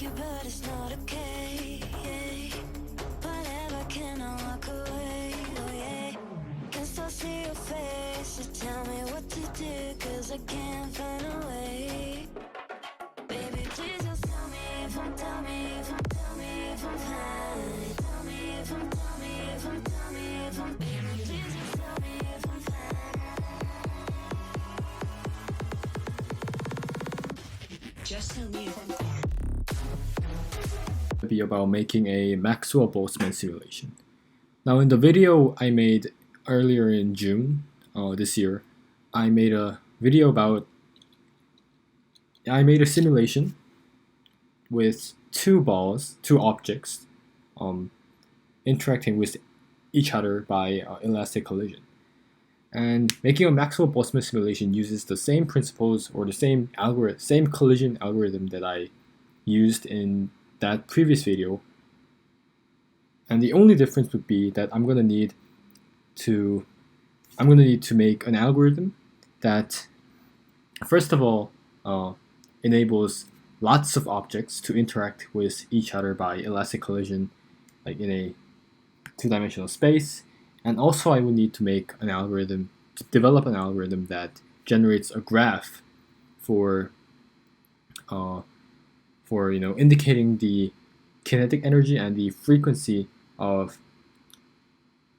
you, but it's not okay. Whatever, can I walk away? Oh yeah. Can still see your face. So tell me what to do, 'cause I can't find a way. Baby, please just tell me if I'm, tell me if I'm, tell me if I'm fine. Tell me if I'm, tell me if I'm, tell me if I'm, baby, please just tell me if I'm fine. Just tell me if I'm fine. Be about making a Maxwell-Boltzmann simulation. Now in the video I made earlier in June this year, I made a simulation with two objects interacting with each other by elastic collision. And making a Maxwell-Boltzmann simulation uses the same principles or the same collision algorithm that I used in that previous video, and the only difference would be that I'm gonna need to make an algorithm that first of all enables lots of objects to interact with each other by elastic collision, like in a two-dimensional space, and also I would need to develop an algorithm that generates a graph for indicating the kinetic energy and the frequency of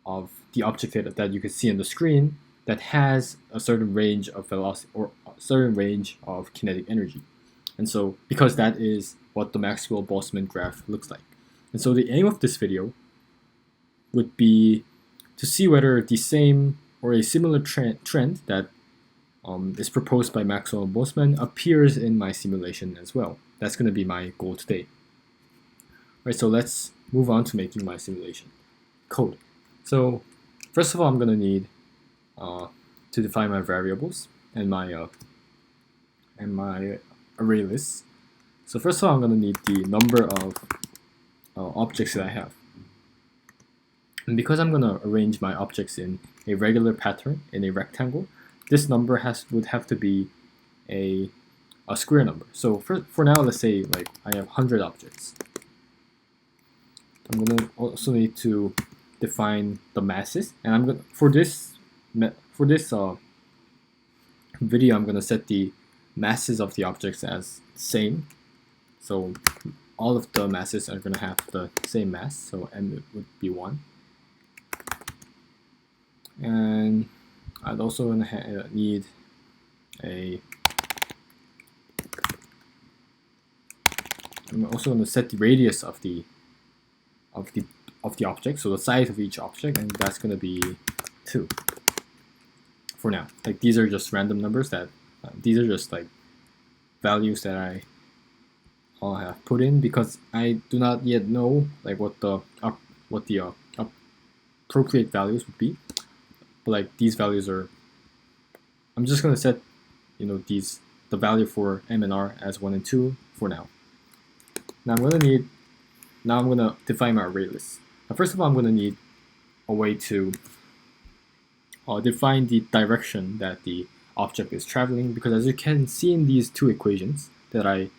the object that you can see on the screen that has a certain range of velocity or a certain range of kinetic energy. And so because that is what the Maxwell-Boltzmann graph looks like. And so the aim of this video would be to see whether the same or a similar trend that is proposed by Maxwell-Boltzmann appears in my simulation as well. That's going to be my goal today. Right, so let's move on to making my simulation code. So first of all, I'm going to need to define my variables and my array lists. So first of all, I'm going to need the number of objects that I have. And because I'm going to arrange my objects in a regular pattern in a rectangle, this number would have to be a square number. So for now, let's say like I have 100 objects. I'm going to also need to define the masses, and I'm going for this video I'm going to set the masses of the objects as same. So all of the masses are going to have the same mass. So m would be 1. And I'd also need I'm also going to set the radius of the object, so the size of each object, and that's going to be 2 for now. Like these are just random numbers that these are just like values that I have put in because I do not yet know like what the appropriate values would be. But like these values are, I'm just going to set the value for m and r as 1 and 2 for now. Now I'm going to define my array list. Now first of all, I'm going to need a way to define the direction that the object is traveling, because as you can see in these two equations that I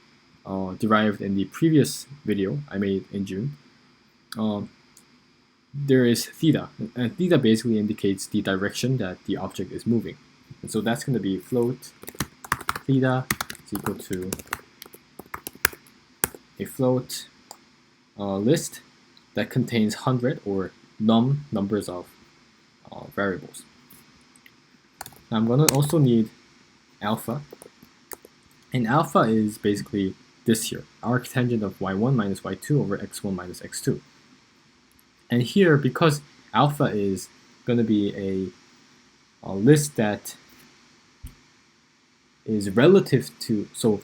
derived in the previous video I made in June, there is theta, and theta basically indicates the direction that the object is moving. And so that's going to be float theta is equal to a float list that contains 100 or num numbers of variables. Now I'm going to also need alpha, and alpha is basically this here, arctangent of y1 minus y2 over x1 minus x2. And here, because alpha is going to be a list that is relative to, so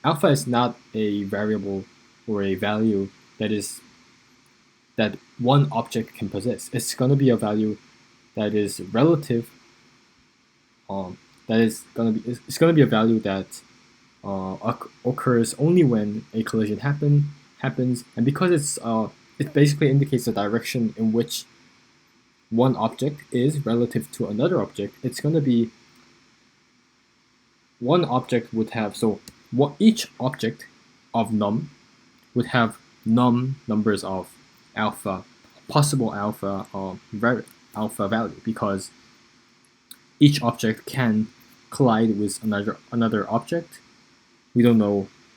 alpha is not a variable or a value that one object can possess. It's going to be a value that is relative. It's going to be a value that occurs only when a collision happens, and because it basically indicates the direction in which one object is relative to another object. It's going to be one object would have, so each object of num would have numbers of alpha, possible alpha alpha value, because each object can collide with another object. We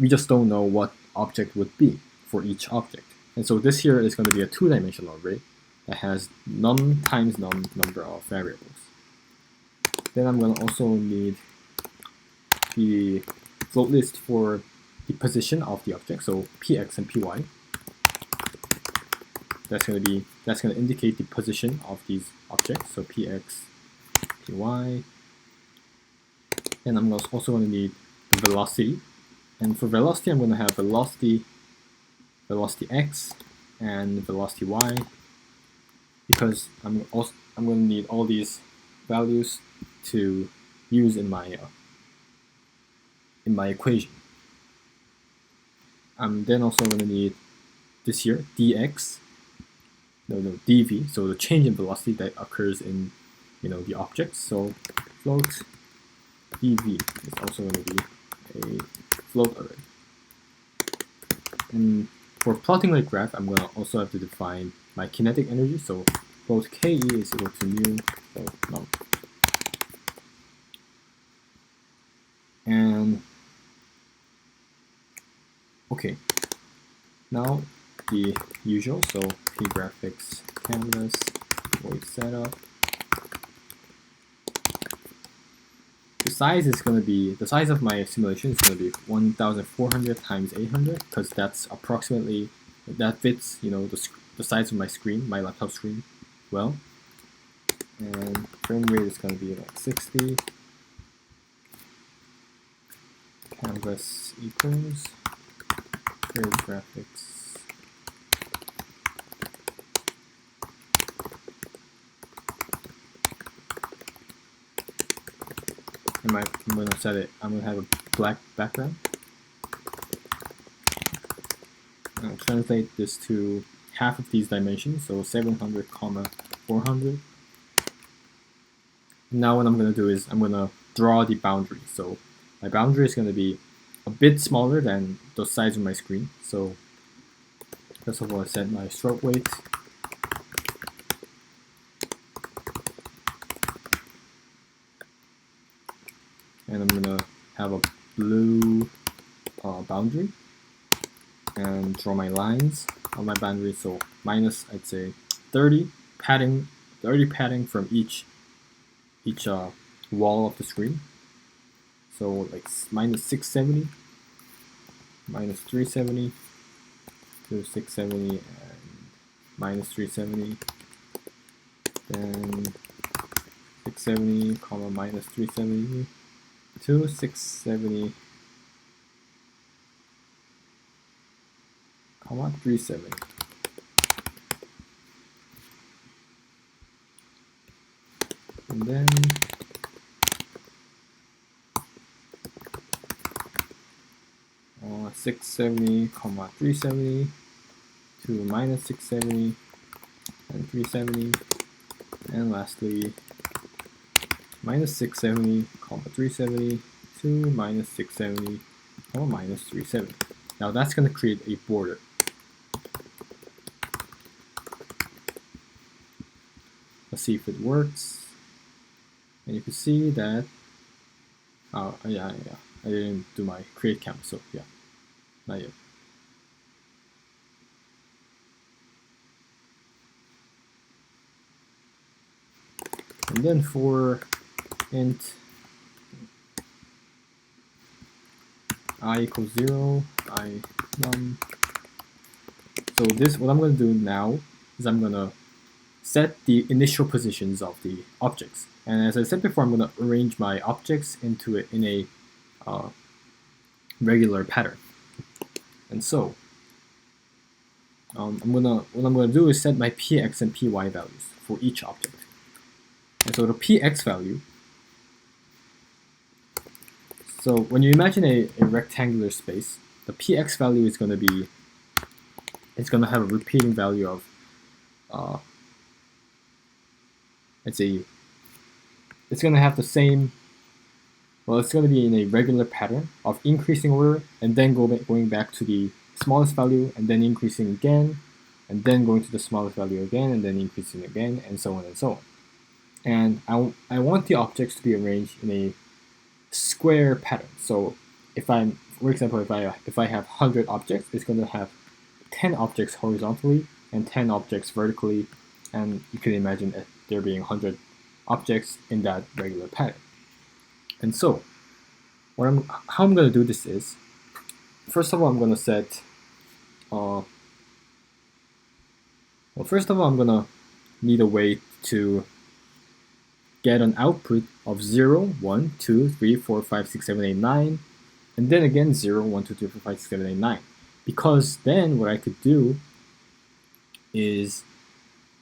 just don't know what object would be for each object. And so this here is going to be a two-dimensional array that has num times num number of variables. Then I'm going to also need the float list for the position of the object, so px and py. That's going to indicate the position of these objects, so px, py. And I'm also going to need the velocity. And for velocity, I'm going to have velocity x and velocity y, because I'm going to need all these values to use in my equation. I'm then also going to need this here, dv, so the change in velocity that occurs in the objects. So float dv is also going to be a float array. And for plotting my graph, I'm going to also have to define my kinetic energy. So float ke is equal to mu float num. And okay, now the usual, so pgraphics canvas void setup. The size of my simulation is going to be 1400 times 800, because that fits the size of my screen, my laptop screen, well. And frame rate is going to be like 60. Canvas equals graphics. I'm going to set it. I'm going to have a black background. I'll translate this to half of these dimensions, so 700, 400. Now what I'm going to do is I'm going to draw the boundary. So my boundary is going to be a bit smaller than the size of my screen. So first of all, I set my stroke weight. And I'm going to have a blue boundary and draw my lines on my boundary. So minus, I'd say 30 padding from each wall of the screen. So like minus 670, minus 370, to 670, and minus 370, then 670, comma minus 370, to 670, comma 370. And then 670, comma 370, to minus 670 and 370, and lastly minus 670, comma 370 to minus 670, comma minus 370. Now that's going to create a border. Let's see if it works. And you can see that, yeah, I didn't do my create count, so yeah, not yet. And then for int I equals 0, I num. So what I'm going to do now is I'm going to set the initial positions of the objects. And as I said before, I'm going to arrange my objects in a regular pattern. And so what I'm going to do is set my px and py values for each object. And so the px value, so when you imagine a rectangular space, the px value is going to be, it's going to have a repeating value of it's going to have the same, well, it's going to be in a regular pattern of increasing order and then going back to the smallest value and then increasing again, and then going to the smallest value again and then increasing again, and so on and so on. And I want the objects to be arranged in a square pattern. So if I'm, for example, if I have 100 objects, it's going to have 10 objects horizontally and 10 objects vertically, and you can imagine that there being 100 objects in that regular pattern. And so how I'm going to do this is, first of all, I'm going to set first of all, I'm going to need a way to get an output of 0, 1, 2, 3, 4, 5, 6, 7, 8, 9, and then again 0, 1, 2, 3, 4, 5, 6, 7, 8, 9. Because then what I could do is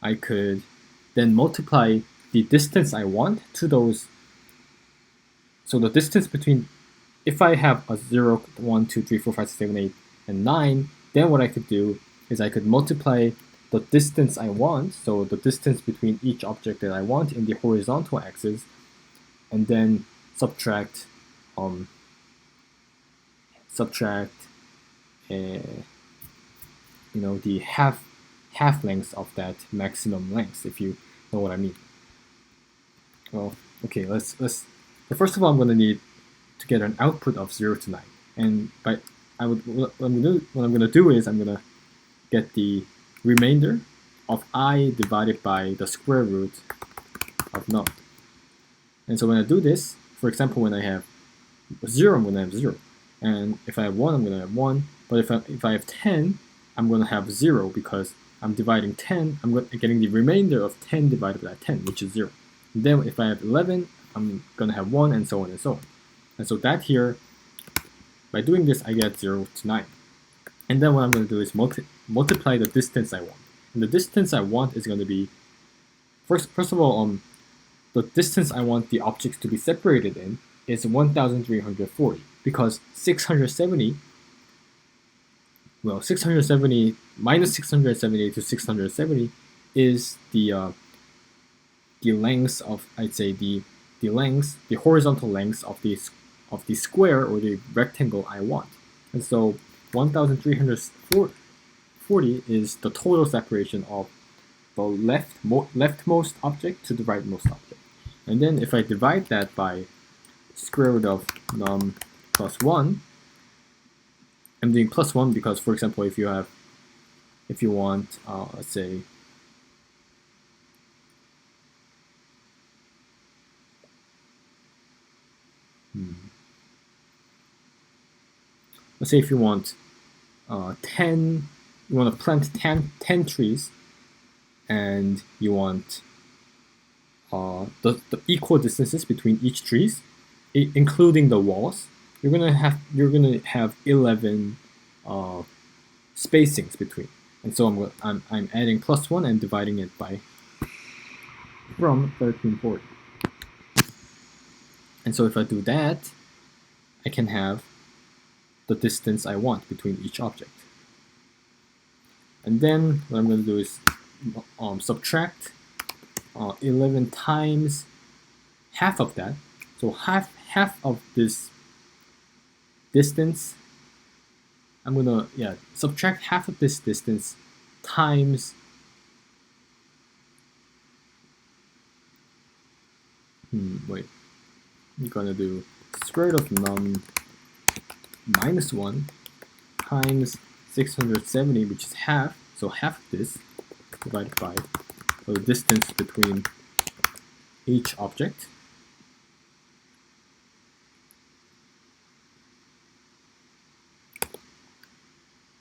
I could then multiply the distance I want to those. So the distance between, if I have a 0, 1, 2, 3, 4, 5, 6, 7, 8, and 9, then what I could do is I could multiply the distance I want, so the distance between each object that I want in the horizontal axis, and then subtract the half length of that maximum length, if you know what I mean. Well, okay, let's so first of all, I'm going to need to get an output of 0 to 9, and what I'm going to do is I'm going to get the remainder of I divided by the square root of num. And so when I do this, for example, when I have 0, I'm going to have 0, and if I have 1, I'm going to have 1, but if I have 10, I'm going to have 0, because I'm dividing 10, I'm getting the remainder of 10 divided by 10, which is 0. And then if I have 11, I'm going to have 1, and so on and so on. And so that here, by doing this, I get 0 to 9. And then what I'm going to do is multiply the distance I want. And the distance I want is going to be, first of all, the distance I want the objects to be separated in is 1,340, because 670 minus 670 to 670 is the length of, I'd say, the horizontal length of the square or the rectangle I want. And so 1,340 is the total separation of the leftmost object to the rightmost object. And then if I divide that by square root of num plus 1, I'm doing plus 1 because, for example, if you want, let's say, if you want 10, you want to plant 10 trees, and you want the equal distances between each trees, including the walls, you're gonna have 11 spacings between. And so I'm adding plus 1 and dividing it by from 1340. And so if I do that, I can have the distance I want between each object. And then what I'm going to do is subtract 11 times half of that. So half of this distance, I'm going to subtract half of this distance times you're going to do square root of num minus 1 times 670, which is half, so half of this divided by the distance between each object.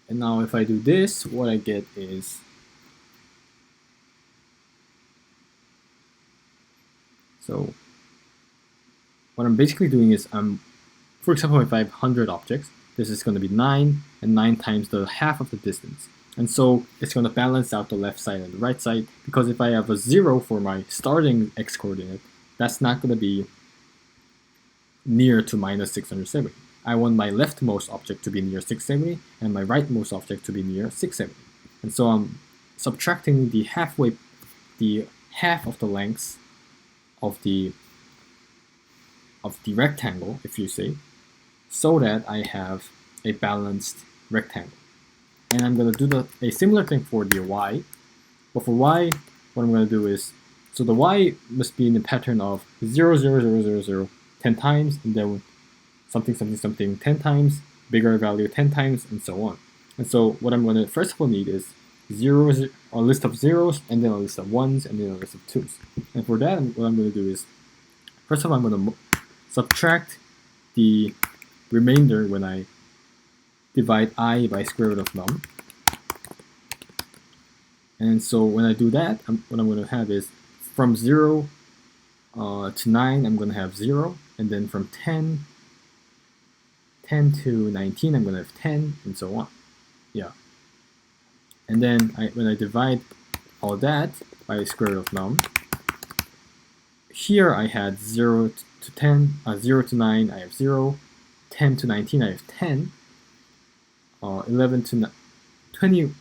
And now if I do this, what I get is what I'm basically doing is for example, if I have 100 objects, this is going to be 9, and 9 times the half of the distance. And so it's going to balance out the left side and the right side, because if I have a 0 for my starting x coordinate, that's not going to be near to minus 670. I want my leftmost object to be near 670, and my rightmost object to be near 670. And so I'm subtracting the half of the length of the rectangle, if you say, so that I have a balanced rectangle. And I'm going to do a similar thing for the y. But for y, what I'm going to do is, so the y must be in the pattern of 0, 0, 0, 0, 0, 10 times, and then something, something, something 10 times, bigger value 10 times, and so on. And so what I'm going to first of all need is zeros, a list of zeros, and then a list of ones, and then a list of twos. And for that, what I'm going to do is, first of all, I'm going to subtract the remainder when I divide I by square root of num. And so when I do that, what I'm going to have is from 0 to 9, I'm going to have 0. And then from 10 to 19, I'm going to have 10, and so on. Yeah. And then when I divide all that by square root of num, here I had 0 to 10, 0 to 9, I have 0. 10 to 19, I have 10. 11 to 20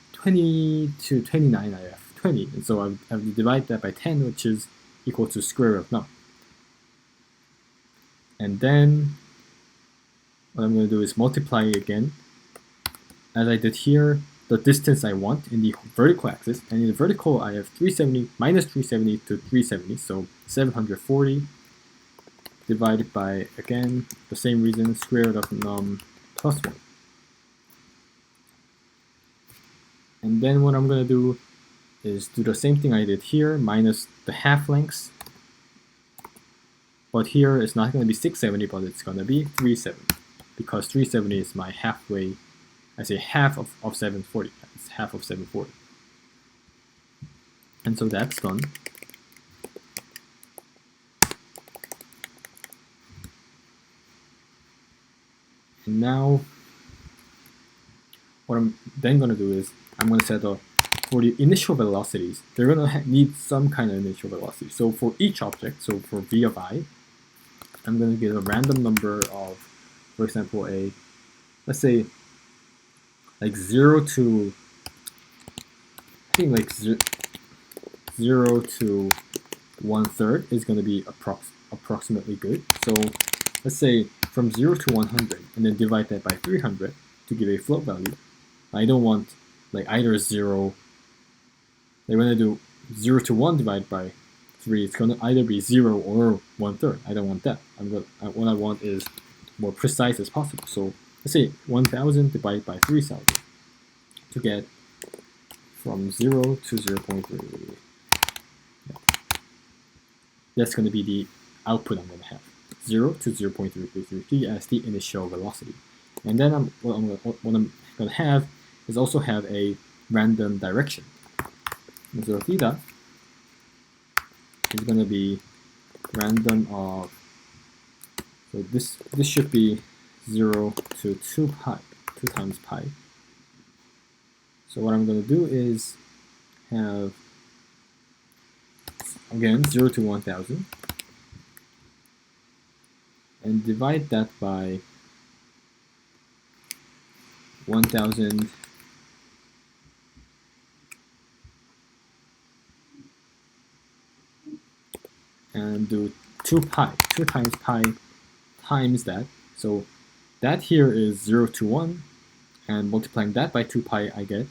to 29, I have 20. And so I have to divide that by 10, which is equal to square root of num. And then what I'm going to do is multiply again, as I did here, the distance I want in the vertical axis. And in the vertical, I have 370 minus 370 to 370, so 740 divided by, again, the same reason, square root of num plus 1. And then what I'm going to do is do the same thing I did here, minus the half lengths. But here it's not going to be 670, but it's going to be 370, because 370 is my halfway, I say half of 740. It's half of 740. And so that's done. And now what I'm then going to do is I'm going to set up for the initial velocities. They're going to need some kind of initial velocity. So for each object, so for v of I, I'm going to give a random number of, for example, let's say like 0 to, I think like 0 to 1/3 is going to be approximately good. So let's say from 0 to 100, and then divide that by 300 to give a float value. I don't want like either 0, like when I do 0 to 1 divided by 3, it's going to either be 0 or 1/3. I don't want that. What I want is more precise as possible. So let's say 1000 divided by 3000 to get from 0 to 0.3. Yeah. That's going to be the output I'm going to have. 0 to 0.333 as the initial velocity. And then what I'm going to have is also have a random direction. And so theta is going to be random of, so this should be 0 to 2 times pi. So what I'm going to do is have, again, 0 to 1000, and divide that by 1000 and do 2 times pi times that. So that here is 0 to 1, and multiplying that by 2 pi, I get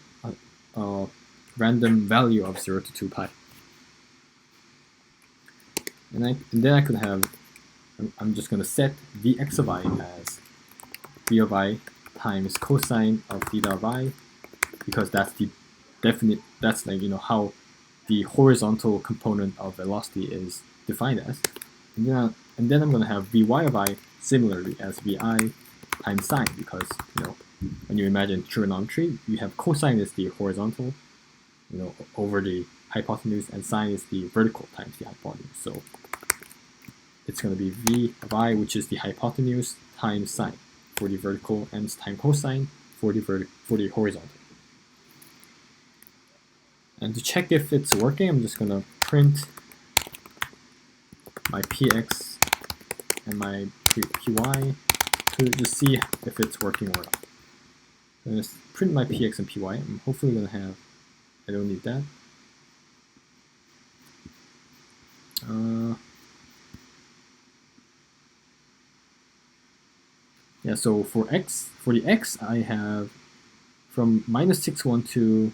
a random value of 0 to 2 pi. And then I could have, I'm just going to set Vx of I as V of I times cosine of theta of I, because that's the definite, that's like, how the horizontal component of velocity is defined as. And then I'm going to have Vy of I similarly as Vi times sine, because when you imagine trigonometry, you have cosine is the horizontal, over the hypotenuse, and sine is the vertical times the hypotenuse. So it's going to be V of I, which is the hypotenuse, times sine for the vertical, and times cosine for the horizontal. And to check if it's working, I'm just going to print my px and my py to just see if it's working or not. I'm going to print my px and py. I'm hopefully going to have, I don't need that. Yeah, so for the x, I have from -612 to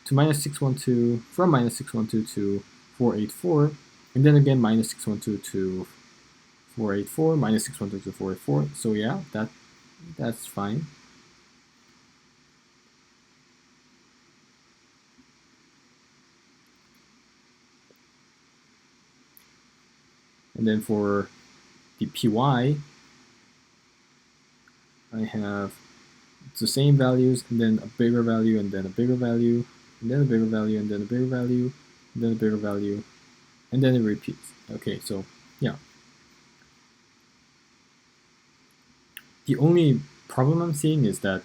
-612, from -612 to 484, and then again -612 to 484, -612 to 484. So yeah, that's fine. And then for the PY, I have the same values, and then a bigger value, and then a bigger value, and then a bigger value, and then a bigger value, and then a bigger value, and then it repeats. Okay, so yeah. The only problem I'm seeing is that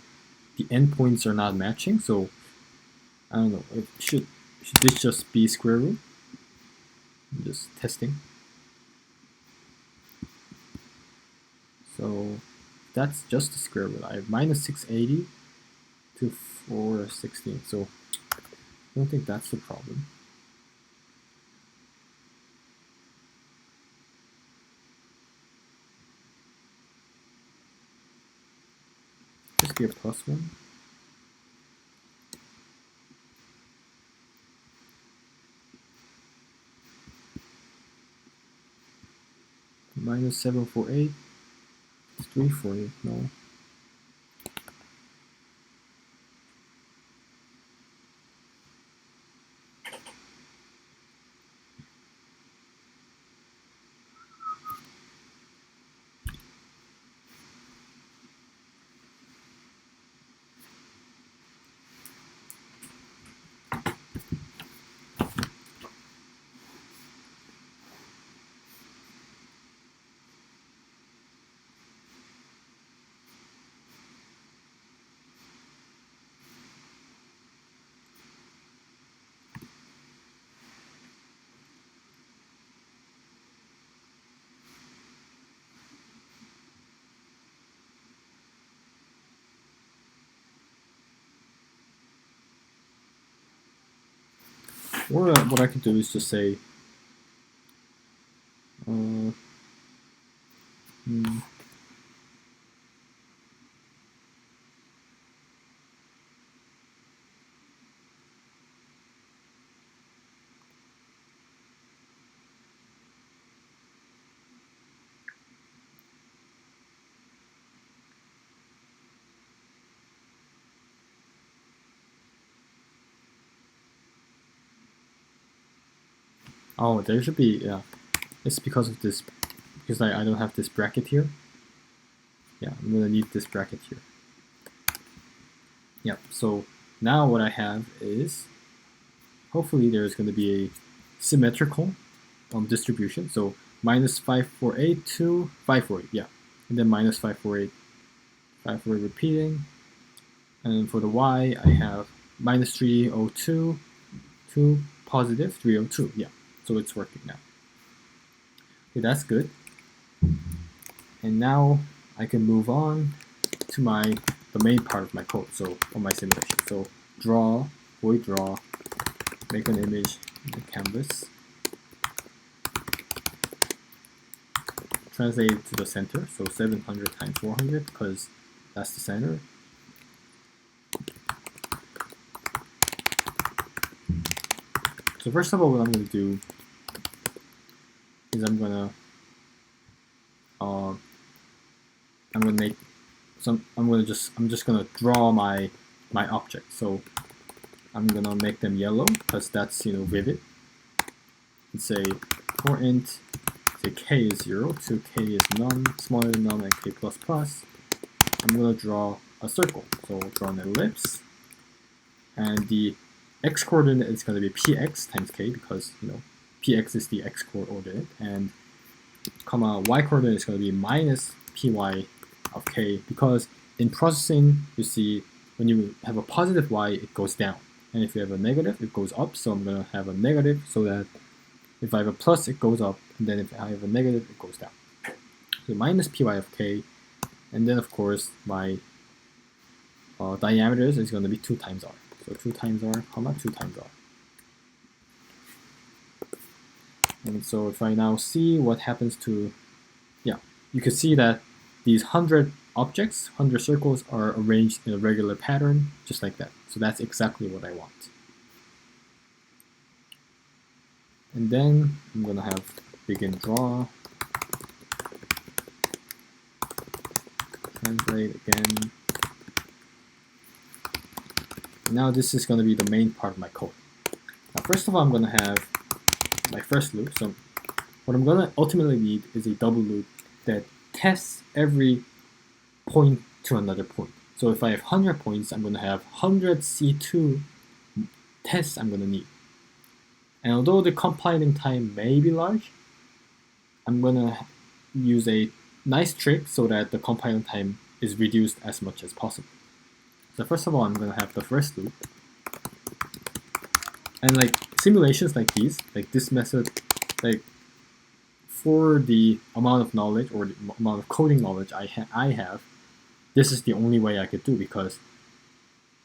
the endpoints are not matching, so I don't know. Should this just be square root? I'm just testing. So that's just the square root. I have -680 to 416. So I don't think that's the problem. Just be a +1. -748. 340, no. Or what I could do is just say, oh, there should be, yeah. It's because of this, because I don't have this bracket here. Yeah, I'm gonna need this bracket here. Yeah, so now what I have is, hopefully there's gonna be a symmetrical distribution. So -548 to 548, yeah. And then -548, 548 repeating. And for the Y, I have -302 to +302, yeah. So it's working now. Okay, that's good. And now I can move on to the main part of my code, so on my simulation. So draw, void draw, make an image in the canvas, translate it to the center, so 700 times 400, because that's the center. So first of all, what I'm going to do is I'm just gonna draw my object. So I'm gonna make them yellow because that's vivid. And say for int, say k is 0 to k is none, smaller than none, and k plus plus. I'm gonna draw a circle. So I'll draw an ellipse, and the x coordinate is gonna be px times k because px is the x coordinate, and comma y coordinate is going to be minus py of k, because in processing, you see, when you have a positive y, it goes down, and if you have a negative, it goes up. So I'm going to have a negative, so that if I have a plus, it goes up, and then if I have a negative, it goes down. So minus py of k, and then of course my diameters is going to be 2 times r. So 2 times r, comma 2 times r. And so if I now see what happens to, yeah, you can see that these 100 objects, 100 circles, are arranged in a regular pattern, just like that. So that's exactly what I want. And then I'm gonna have begin draw, translate again. Now this is gonna be the main part of my code. Now first of all, I'm gonna have my first loop. So what I'm gonna ultimately need is a double loop that tests every point to another point. So if I have 100 points, I'm gonna have 100 C2 tests I'm gonna need. And although the compiling time may be large, I'm gonna use a nice trick so that the compiling time is reduced as much as possible. So first of all, I'm gonna have the first loop. And like simulations like these, like this method, like for the amount of knowledge or the amount of coding knowledge I have, this is the only way I could do, because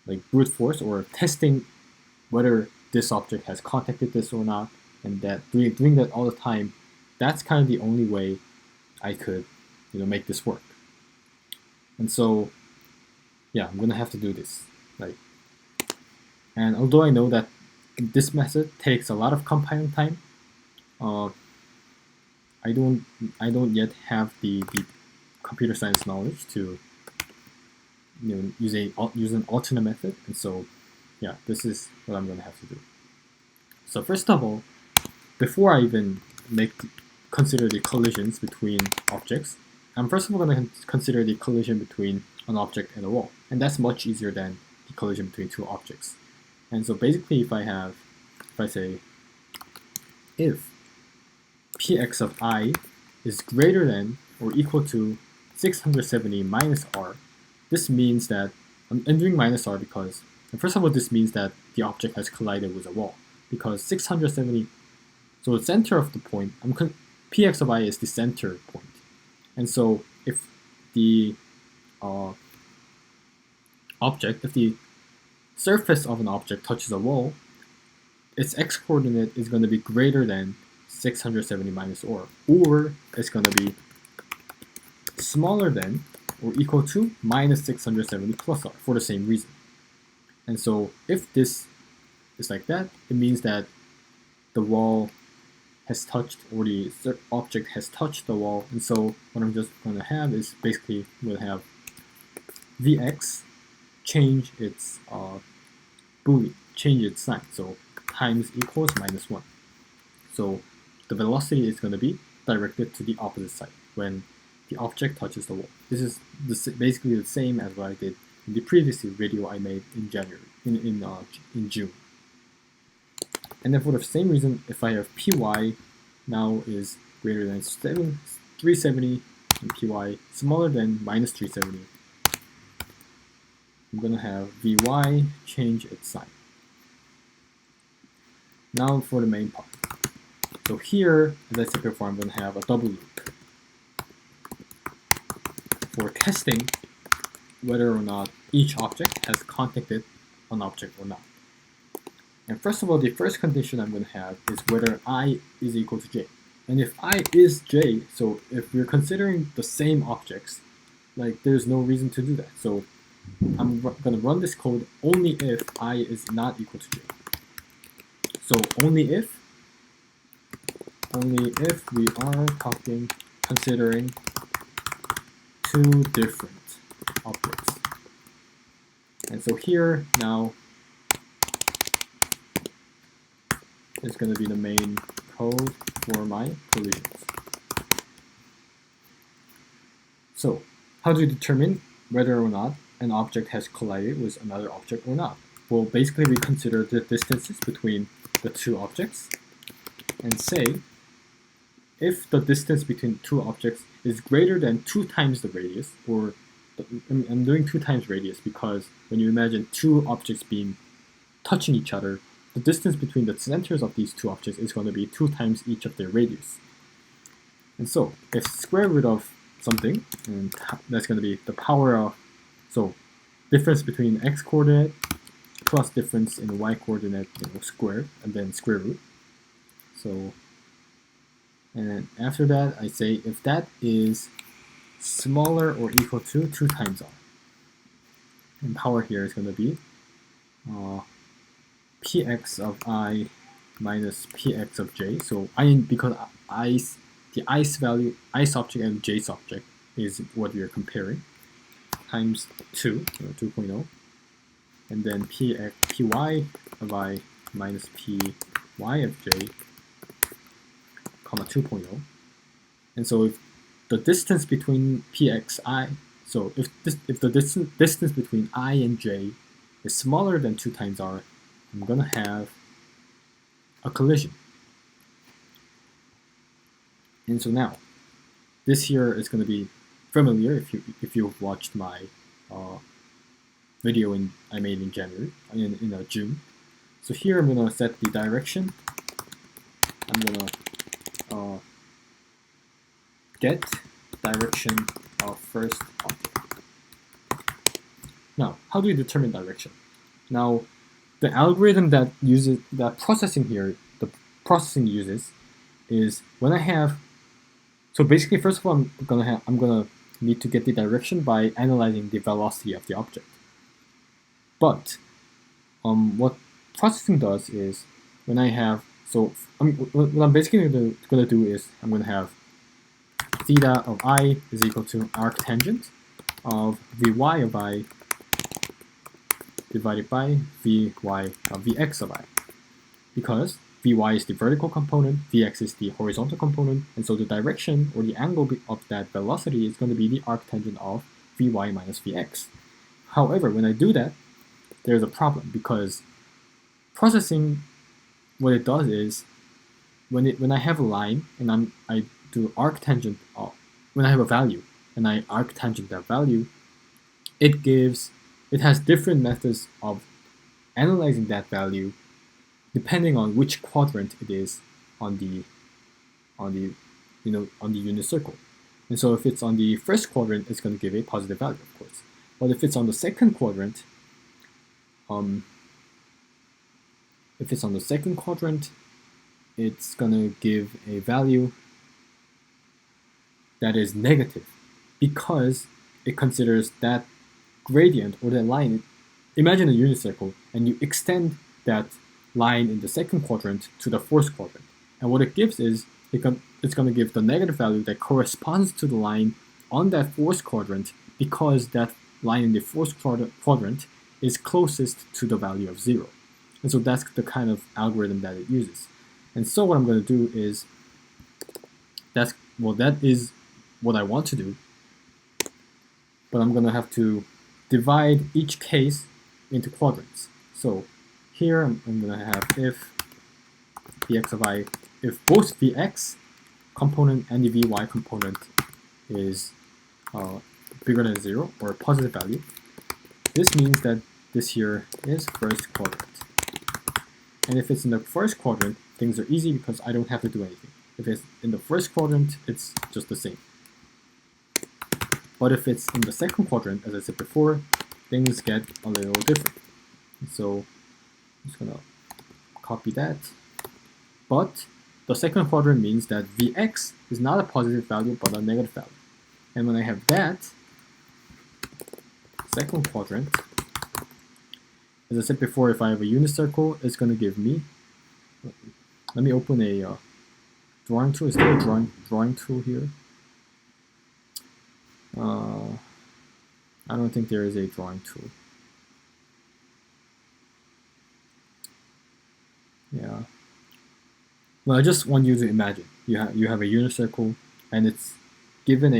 like brute force or testing whether this object has contacted this or not, and that doing that all the time, that's kind of the only way I could, make this work. And so, yeah, I'm gonna have to do this. And although I know that this method takes a lot of compiling time, I don't yet have the computer science knowledge to use an alternate method, and so yeah, this is what I'm gonna have to do. So first of all, before I even consider the collisions between objects, I'm first of all gonna consider the collision between an object and a wall, and that's much easier than the collision between two objects. And so basically, if I say if px of I is greater than or equal to 670 minus r, this means that I'm doing minus r because, first of all, this means that the object has collided with a wall, because 670, so the center of the point, px of I is the center point. And so if the if the surface of an object touches a wall, its x-coordinate is going to be greater than 670 minus r, or it's going to be smaller than or equal to minus 670 plus r for the same reason. And so if this is like that, it means that the wall has touched, or the object has touched the wall. And so what I'm just going to have is basically we'll have Vx change its boolean, change its sign. So times equals minus 1. So the velocity is going to be directed to the opposite side when the object touches the wall. This is basically the same as what I did in the previous video I made in January, in June. And then for the same reason, if I have py now is greater than 370 and py smaller than minus 370, I'm going to have Vy change its sign. Now for the main part. So here, as I said before, I'm going to have a double loop for testing whether or not each object has contacted an object or not. And first of all, the first condition I'm going to have is whether I is equal to j. And if I is j, so if we're considering the same objects, there's no reason to do that. So I'm going to run this code only if I is not equal to j. So only if we are considering two different objects. And so here now is going to be the main code for my collisions. So how do you determine whether or not an object has collided with another object or not? Well, basically we consider the distances between the two objects and say if the distance between two objects is greater than 2 times the radius, or I'm doing 2 times radius because when you imagine two objects touching each other, the distance between the centers of these two objects is going to be 2 times each of their radius. And so if square root of something, and that's going to be the power of, so difference between x coordinate plus difference in the y coordinate, squared, and then square root. So, and then after that I say if that is smaller or equal to 2 times r. And power here is going to be px of I minus px of j. So because the i's value, i's object and j's object is what we are comparing, times 2, 2.0, and then py of I minus py of j, comma 2.0. And so if the distance between pxi, so if the distance between I and j is smaller than 2 times r, I'm gonna have a collision. And so now, this here is gonna be familiar if you've watched my video I made in January, in June. So here I'm gonna set the direction. I'm gonna get direction of first object. Now, how do we determine direction? Now, the algorithm that processing uses is when I have. So basically, first of all, I'm gonna need to get the direction by analyzing the velocity of the object. But what processing does is when I have what I'm basically gonna do is I'm gonna have theta of I is equal to arctangent of Vy of I divided by Vx of I, because Vy is the vertical component, Vx is the horizontal component, and so the direction or the angle of that velocity is going to be the arctangent of Vy minus Vx. However, when I do that, there's a problem, because processing, what it does is when I have a line and I do arctangent of, when I have a value and I arctangent that value, it has different methods of analyzing that value depending on which quadrant it is on the unit circle. And so if it's on the first quadrant, it's going to give a positive value, of course. But if it's on the second quadrant, it's going to give a value that is negative, because it considers that gradient or that line. Imagine a unit circle and you extend that line in the second quadrant to the fourth quadrant, and what it gives is it's going to give the negative value that corresponds to the line on that fourth quadrant, because that line in the fourth quadrant is closest to the value of 0. And so that's the kind of algorithm that it uses. And so what I'm going to do is that is what I want to do, but I'm going to have to divide each case into quadrants. So here I'm going to have if Vx of I, if both Vx component and the Vy component is bigger than 0 or a positive value, this means that this here is first quadrant. And if it's in the first quadrant, things are easy because I don't have to do anything. If it's in the first quadrant, it's just the same. But if it's in the second quadrant, as I said before, things get a little different. So I'm just gonna copy that. But the second quadrant means that Vx is not a positive value but a negative value. And when I have that, second quadrant, as I said before, if I have a unit circle, it's going to give me, let me open a drawing tool. Is there a drawing tool here? I don't think there is a drawing tool. Yeah. Well, I just want you to imagine you have a unit circle and it's given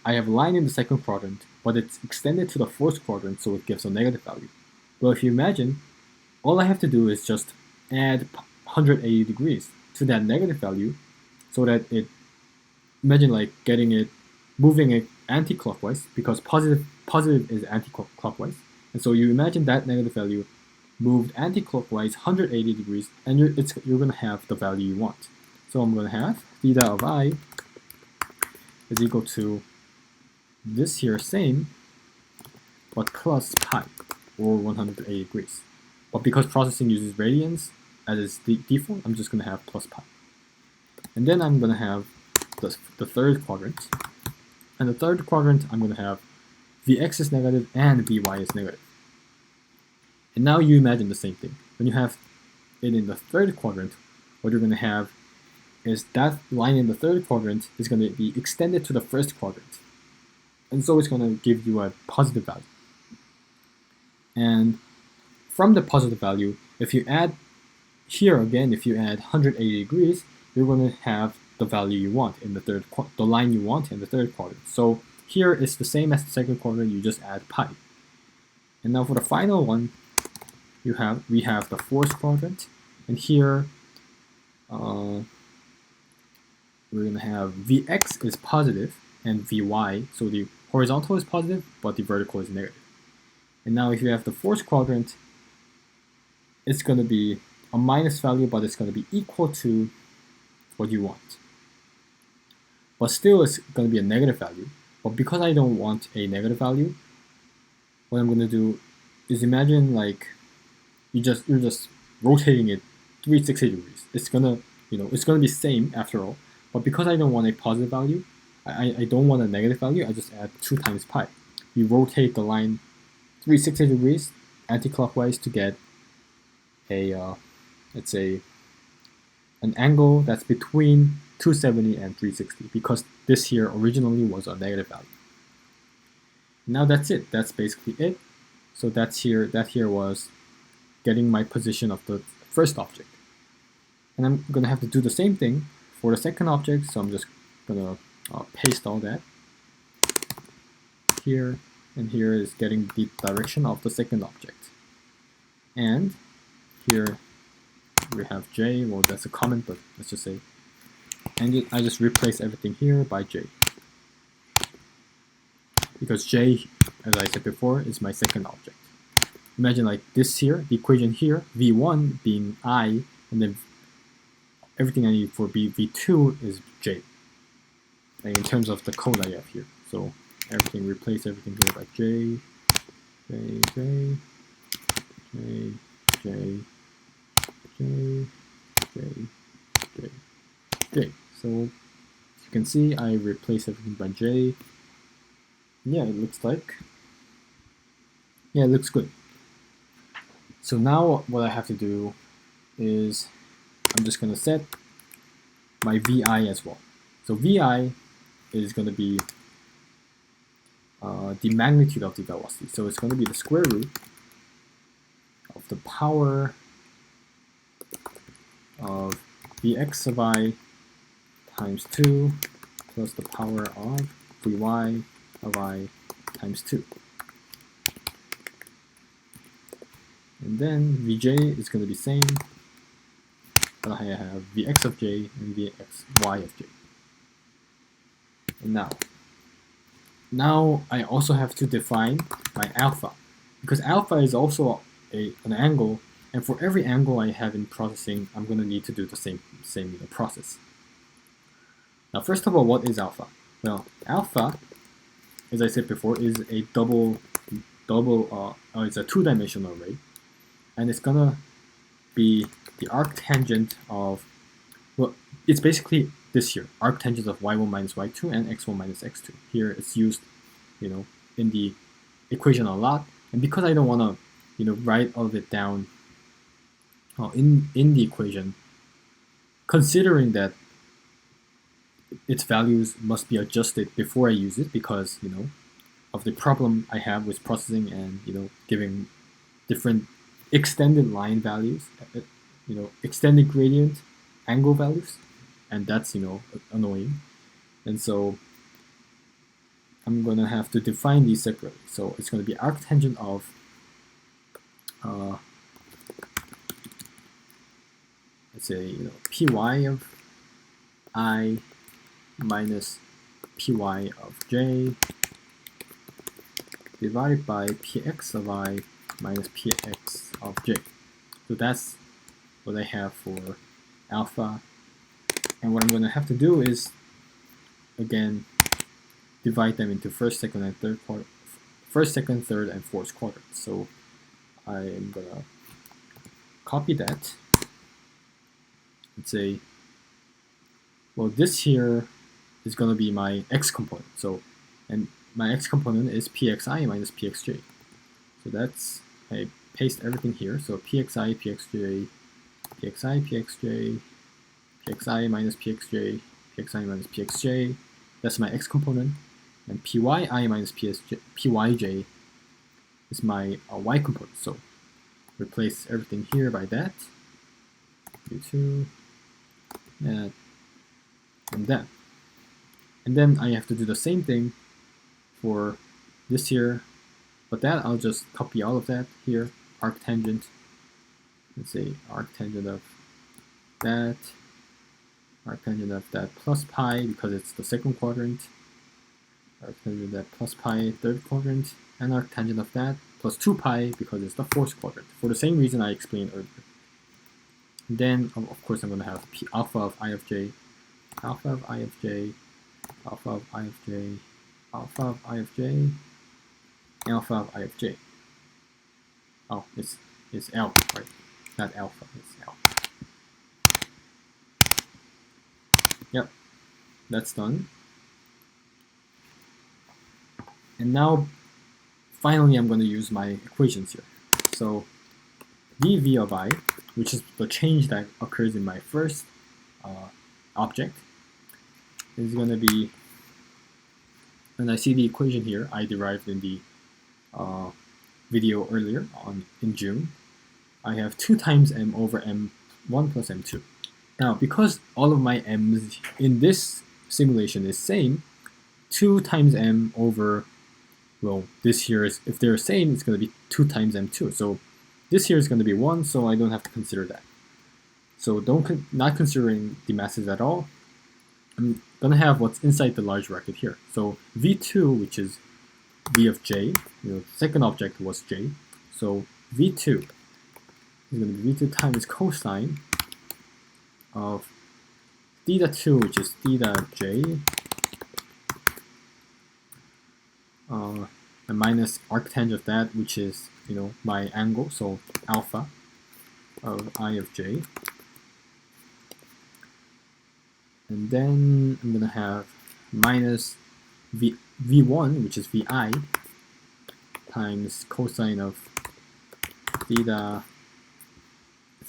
I have a line in the second quadrant, but it's extended to the fourth quadrant, so it gives a negative value. Well, if you imagine, all I have to do is just add 180 degrees to that negative value, so that imagine like moving it anti-clockwise, because positive is anti-clockwise, and so you imagine that negative value moved anti-clockwise 180 degrees, and you're going to have the value you want. So I'm going to have theta of I is equal to this here same, but plus pi, or 180 degrees. But because processing uses radians as its default, I'm just going to have plus pi. And then I'm going to have the third quadrant. And the third quadrant, I'm going to have Vx is negative and Vy is negative. And now you imagine the same thing. When you have it in the third quadrant, what you're going to have is that line in the third quadrant is going to be extended to the first quadrant. And so it's going to give you a positive value. And from the positive value, if you add here again, if you add 180 degrees, you're going to have the value you want in the line you want in the third quadrant. So here it's the same as the second quadrant, you just add pi. And now for the final one, we have the fourth quadrant, and here we're going to have Vx is positive and Vy, so the horizontal is positive, but the vertical is negative. And now if you have the fourth quadrant, it's going to be a minus value, but it's going to be equal to what you want. But still it's going to be a negative value. But because I don't want a negative value, what I'm going to do is imagine like you're just rotating it 360 degrees. It's gonna be same after all. But because I don't want a positive value, I don't want a negative value, I just add 2 times pi. You rotate the line 360 degrees anti-clockwise to get a let's say an angle that's between 270 and 360, because this here originally was a negative value. Now that's it. That's basically it. So that here was getting my position of the first object. And I'm going to have to do the same thing for the second object, so I'm just going to paste all that here, and here is getting the direction of the second object. And here we have j, well that's a comment, but let's just say, and I just replace everything here by j. Because j, as I said before, is my second object. Imagine like this here, the equation here, v1 being I, and then everything I need for v2 is j. Like in terms of the code I have here. So everything, replace everything here by j, j, j, j, j, j, j, j, j. So as you can see, I replace everything by j. Yeah, it looks like, yeah, it looks good. So now what I have to do is I'm just going to set my VI as well. So VI is going to be the magnitude of the velocity. So it's going to be the square root of the power of Vx of I times 2 plus the power of Vy of I times 2. And then Vj is going to be same, but I have Vx of j and Vxy of j. And now I also have to define my alpha, because alpha is also an angle, and for every angle I have in processing, I'm going to need to do the same process. Now, first of all, what is alpha? Well, alpha, as I said before, is a it's a two-dimensional array, and it's gonna be the arctangent of, well, it's basically this here, arctangent of y1 minus y2 and x1 minus x2. Here it's used, in the equation a lot, and because I don't want to, write all of it down in the equation, considering that its values must be adjusted before I use it, because of the problem I have with processing and giving different extended line values, extended gradient angle values, and that's annoying. And so I'm gonna have to define these separately. So it's gonna be arctangent of let's say py of I minus py of j divided by px of I minus px of j. So that's what I have for alpha. And what I'm going to have to do is, again, divide them into first, second, and third quadrant, first, second, third, and fourth quadrants. So I am going to copy that and say, well, this here is going to be my x component. So and my x component is pxi minus pxj. So that's, I paste everything here. So pxi, pxj, pxi, pxj, pxi minus pxj, pxi minus pxj. That's my x component, and pyi minus pyj is my y component. So replace everything here by that. U2, that, and that. And then I have to do the same thing for this here, but that I'll just copy all of that here, arctangent. Let's say arctangent of that plus pi because it's the second quadrant, arctangent of that plus pi third quadrant, and arctangent of that plus 2 pi because it's the fourth quadrant, for the same reason I explained earlier. And then of course I'm going to have P alpha of I of j, alpha of I of j, alpha of I of j, alpha of I of j, alpha of I of j. Oh, it's L, right? Not alpha, it's L. Yep, that's done. And now, finally, I'm going to use my equations here. So, dv of I, which is the change that occurs in my first object, is going to be, and I see the equation here I derived in the video earlier in June. I have 2 times m over m1 plus m2. Now, because all of my m's in this simulation is same, 2 times m over, well, this here is, if they're same, it's going to be 2 times m2. So this here is going to be 1, so I don't have to consider that. So not considering the masses at all, I'm going to have what's inside the large bracket here. So v2, which is v of j, the second object was j, so v2 is going to be v2 times cosine of theta 2, which is theta j, and minus arctangent of that, which is, my angle, so alpha of I of j. And then I'm going to have minus v1, which is vi, times cosine of theta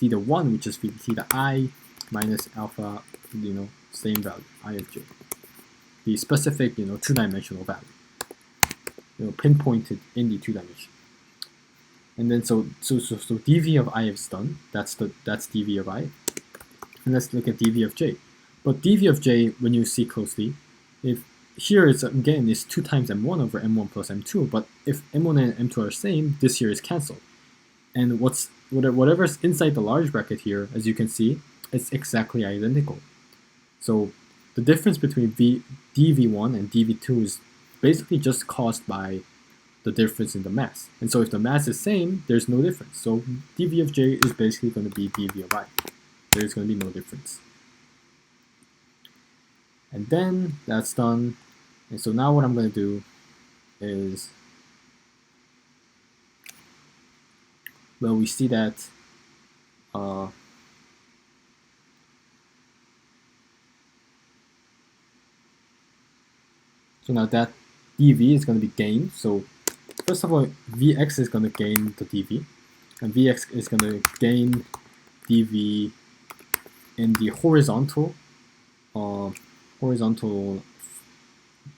1, which is theta I, minus alpha, same value, I of j. The specific, two-dimensional value, pinpointed in the 2 dimension. And then so dv of I is done. That's dv of I. And let's look at dv of j. But dv of j, when you see closely, if here is again is 2 times m1 over m1 plus m2, but if m1 and m2 are same, this here is cancelled. And whatever's inside the large bracket here, as you can see, it's exactly identical. So the difference between dv1 and dv2 is basically just caused by the difference in the mass. And so if the mass is same, there's no difference. So dv of j is basically going to be dv of I. There's going to be no difference. And then that's done. And so now what I'm going to do is, well, we see that so now that dv is going to be gained. So first of all, vx is going to gain the dv, and vx is going to gain dv in the horizontal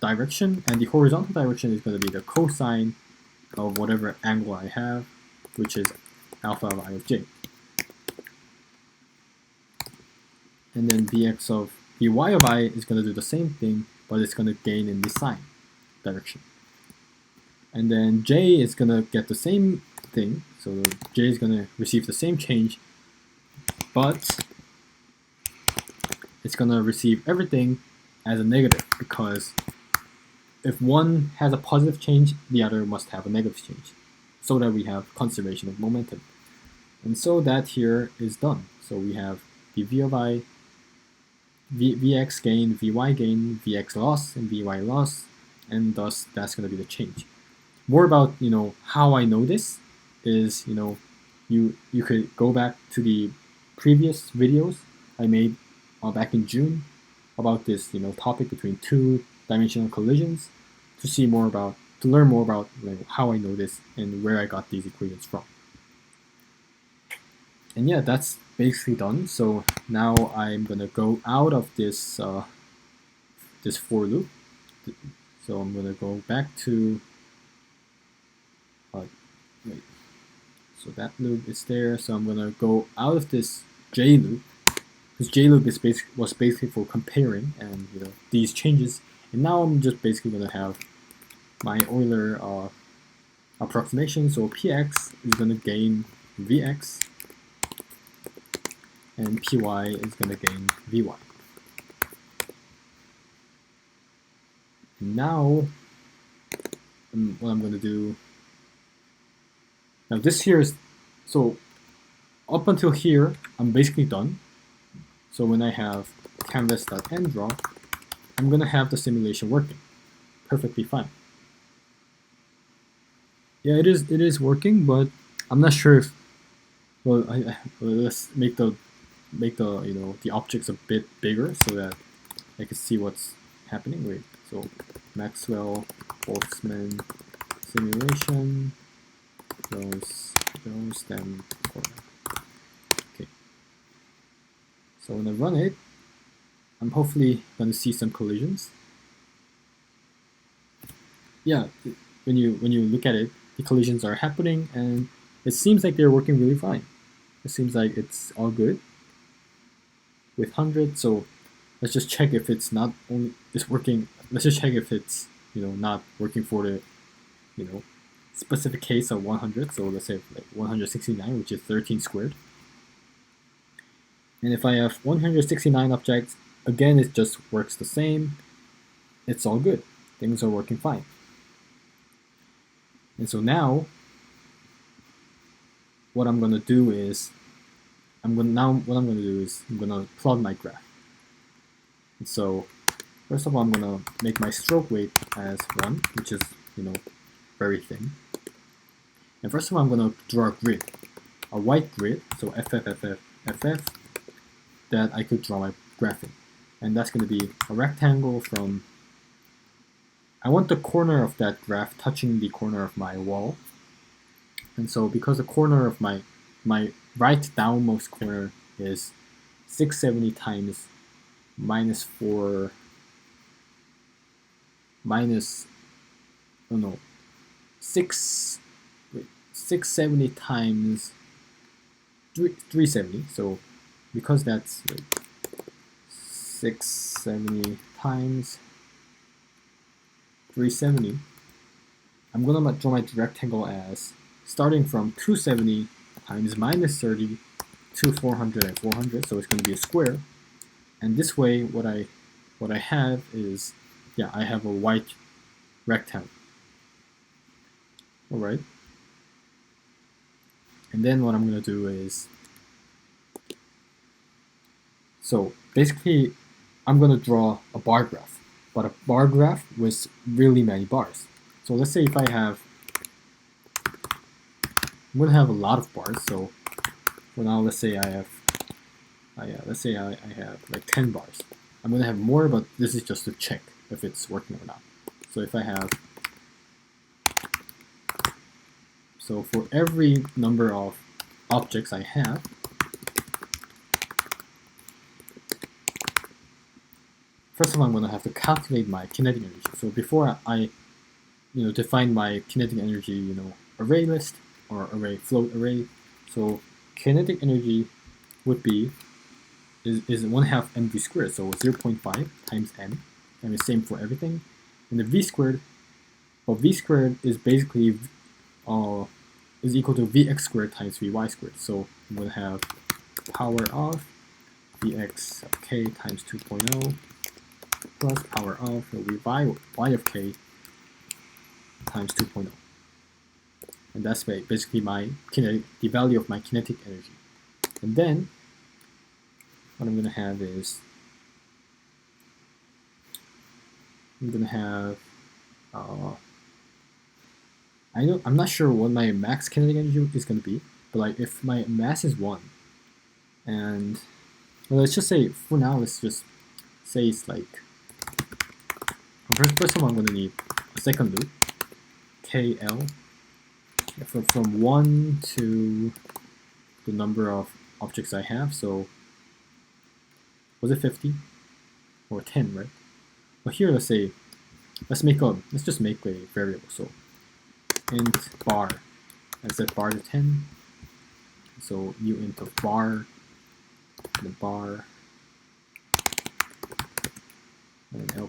direction, and the horizontal direction is going to be the cosine of whatever angle I have, which is alpha of I of j. And then vx of vy of I is going to do the same thing, but it's going to gain in the sine direction. And then j is going to get the same thing, so j is going to receive the same change, but it's going to receive everything as a negative, because if one has a positive change, the other must have a negative change, so that we have conservation of momentum. And so that here is done. So we have dv of I, vx gain, vy gain, vx loss, and vy loss, and thus that's going to be the change. More about how I know this is you could go back to the previous videos I made back in June about this topic between 2-dimensional collisions, to learn more about like how I know this and where I got these equations from. And yeah, that's basically done. So now I'm gonna go out of this this for loop. So I'm gonna go back to wait. So that loop is there. So I'm gonna go out of this J loop, because J loop is was basically for comparing and these changes. And now I'm just basically gonna have my Euler approximation. So Px is gonna gain Vx, and Py is gonna gain Vy. Now, what I'm gonna do. Now this here is, so up until here, I'm basically done. So when I have canvas.ndraw, I'm gonna have the simulation working perfectly fine. Yeah, it is working, but I'm not sure if, well, let's make the the objects a bit bigger so that I can see what's happening. Wait, so Maxwell-Boltzmann simulation. Those then okay. So when I run it, I'm hopefully going to see some collisions. Yeah, when you look at it, the collisions are happening, and it seems like they're working really fine. It seems like it's all good with 100. So let's just check if it's not only it's working. Let's just check if it's not working for the specific case of 100. So let's say like 169, which is 13 squared. And if I have 169 objects, again, it just works the same. It's all good. Things are working fine. And so now, what I'm gonna do is, I'm gonna plot my graph. And so, first of all, I'm gonna make my stroke weight as 1, which is very thin. And first of all, I'm gonna draw a grid, a white grid, so FF, that I could draw my graph in. And that's gonna be a rectangle from, I want the corner of that graph touching the corner of my wall. And so because the corner of my right downmost corner is 670 times minus 4 minus, oh no, 670 times 370. So because that's 670 times 370, I'm gonna draw my rectangle as starting from 270 times minus 30 to 400 and 400. So it's gonna be a square. And this way, what I have is, yeah, I have a white rectangle. All right. And then what I'm gonna do is, so basically, I'm gonna draw a bar graph, but a bar graph with really many bars. So let's say if I have, I'm gonna have a lot of bars. So for now, let's say I have, let's say I have like 10 bars. I'm gonna have more, but this is just to check if it's working or not. So if I have, so for every number of objects I have, first of all, I'm going to have to calculate my kinetic energy. So before I define my kinetic energy, array list or array float array. So kinetic energy would be is 1/2 mv squared, so 0.5 times m, and the same for everything. And the v squared, well, v squared is basically is equal to vx squared times vy squared. So I'm going to have power of vx of k times 2.0 plus power of y of k times 2.0. And that's basically my the value of my kinetic energy. And then what I'm going to have is, I'm going to have, I'm not sure what my max kinetic energy is going to be, but like if my mass is 1, and well, let's just say for now, let's just say it's like, first of all, I'm going to need second loop, KL, from 1 to the number of objects I have. So was it 50 or 10, right? But here, let's say, let's just make a variable. So int bar, I set bar to 10. So new int of bar, the bar, and L++.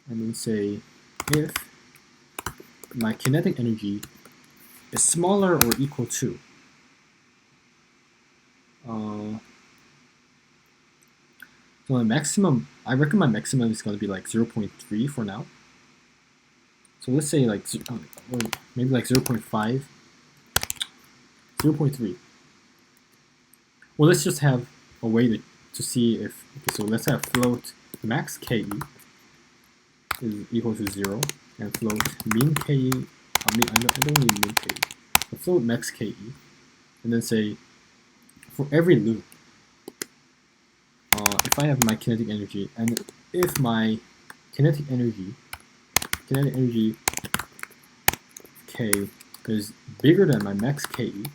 And then say if my kinetic energy is smaller or equal to so my maximum, I reckon my maximum is going to be like 0.3 for now. So let's say like, or maybe like 0.5, 0.3. Well, let's just have a way to see if, okay, so let's have float max KE is equal to 0, and float mean KE, I don't need mean KE, but float max KE, and then say, for every loop, if I have my kinetic energy, and if my kinetic energy K is bigger than my max KE,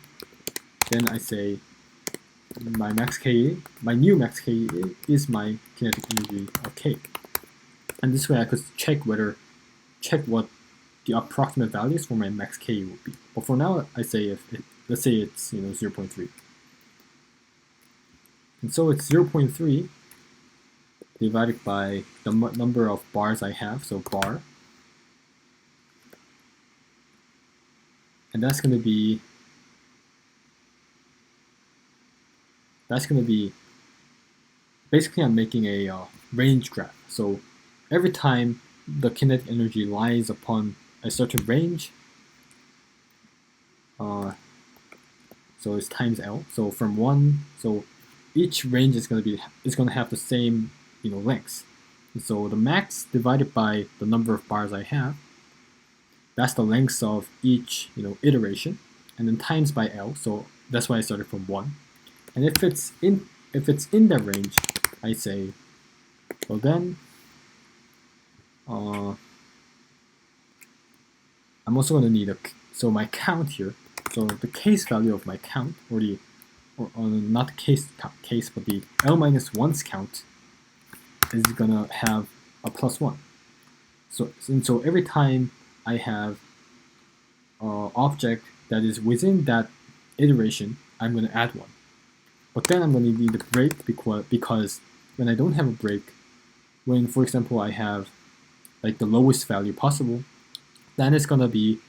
then I say my max KE, my new max KE is my kinetic energy of K. And this way I could check what the approximate values for my max KE would be. But for now, I say let's say it's 0.3. And so it's 0.3 divided by the number of bars I have, so bar. And that's going to be basically I'm making a range graph. So every time the kinetic energy lies upon a certain range, so it's times L. So from 1, so each range is going to have the same length. And so the max divided by the number of bars I have, that's the length of each iteration, and then times by L. So that's why I started from 1. And if it's in that range, I say, well then, I'm also going to need so my count here. So the case value of my count, or not the case, but the L-1's count is gonna have a +1. So every time I have an object that is within that iteration, I'm gonna add 1. But then I'm gonna need a break because when I don't have a break, when for example I have like the lowest value possible, then it's gonna be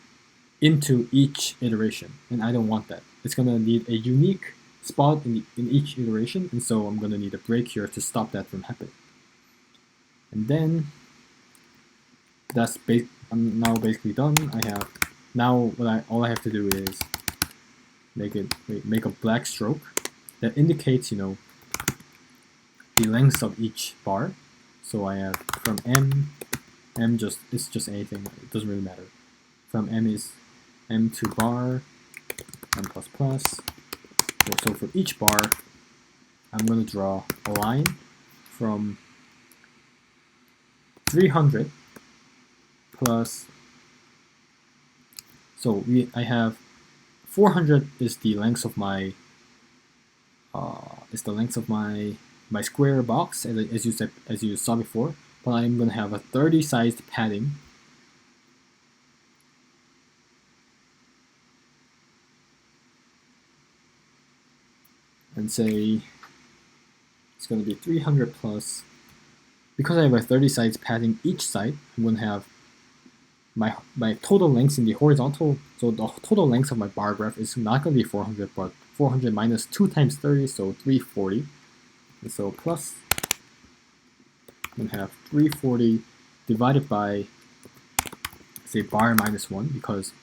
into each iteration, and I don't want that. It's gonna need a unique spot in each iteration, and so I'm gonna need a break here to stop that from happening. And then I'm now basically done. All I have to do is make a black stroke that indicates the length of each bar. So I have from M it's just anything, it doesn't really matter. From M is M to bar, M++. So for each bar, I'm going to draw a line from 300 plus, so I have 400 is the length of my my square box, as you saw before, but I'm going to have a 30 sized padding. And say it's going to be 300 plus, because I have a 30 sides padding each side, I'm going to have my total length in the horizontal, so the total length of my bar graph is not going to be 400, but 400 minus 2 times 30, so 340. And so plus, I'm going to have 340 divided by, say, bar minus 1, because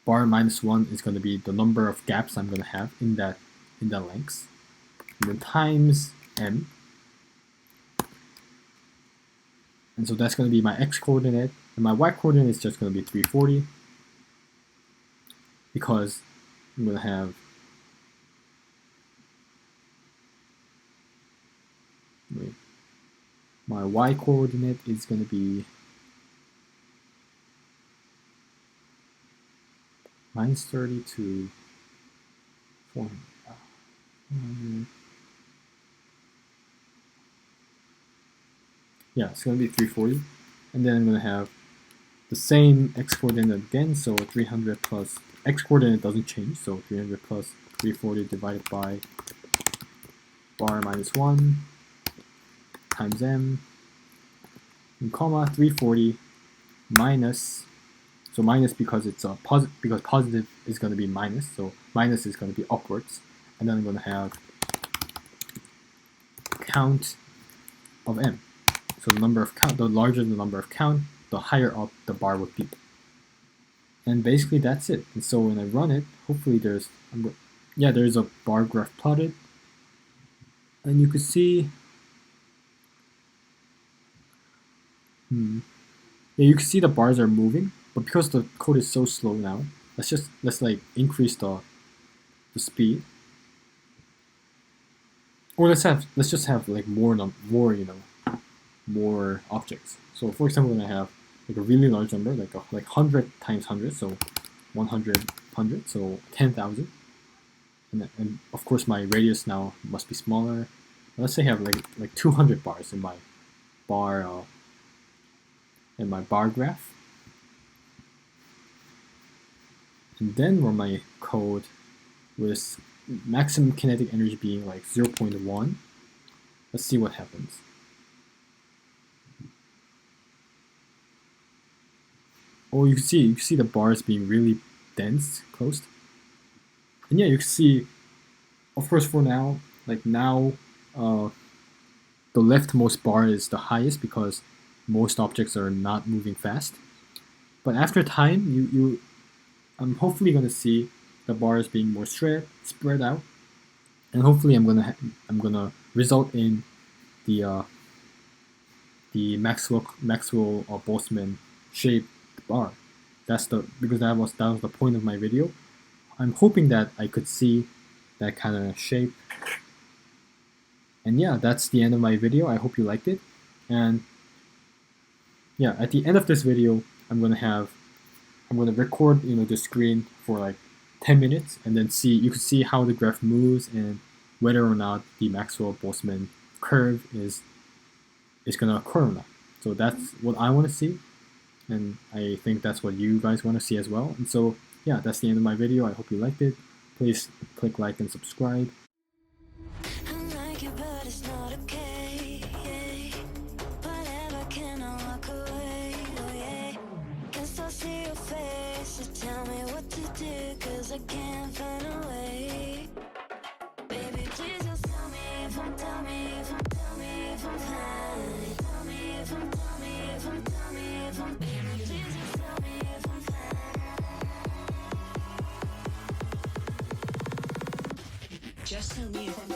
bar minus 1 is going to be the number of gaps I'm going to have in that length, and then times M, and so that's going to be my x coordinate, and my y coordinate is just going to be 340, because I'm going to have My y coordinate is going to be minus 30 to 400. Yeah, it's going to be 340. And then I'm going to have the same x coordinate again, so 300 plus x coordinate doesn't change, so 300 plus 340 divided by bar minus 1 times m, and comma 340 minus, so minus because it's a because positive is going to be minus, so minus is going to be upwards, and then I'm going to have count of m. So the number of count, the larger the number of count, the higher up the bar would be. And basically that's it. And so when I run it, hopefully there's a bar graph plotted, and you can see you can see the bars are moving, but because the code is so slow now, let's like increase the speed, or let's just have like more objects. So for example, when I have like a really large number, like 100 times 100, so 100, so 10,000, and of course my radius now must be smaller. Let's say I have like 200 bars in my bar graph, and then run my code with maximum kinetic energy being like 0.1. Let's see what happens. Oh, you can see the bars being really dense, closed. And yeah, you can see, of course, for now, like now, the leftmost bar is the highest because most objects are not moving fast. But after time, I'm hopefully gonna see the bars being more spread out, and hopefully I'm gonna result in the Maxwell-Boltzmann shape bar. Because that was the point of my video. I'm hoping that I could see that kind of shape. And yeah, that's the end of my video. I hope you liked it. And yeah, at the end of this video, I'm gonna record the screen for like 10 minutes, and then you can see how the graph moves and whether or not the Maxwell-Boltzmann curve is gonna occur or not. So that's what I want to see, and I think that's what you guys want to see as well. And so yeah, that's the end of my video. I hope you liked it. Please click like and subscribe. I like you, but it's not okay. Whatever, can I walk away? Oh yeah. Can still see your face, so tell me what to do, 'cause I can't find a way. Baby, please just tell me if I'm fine. Tell me if I'm baby, please just tell me if I'm fine. Just tell me if I'm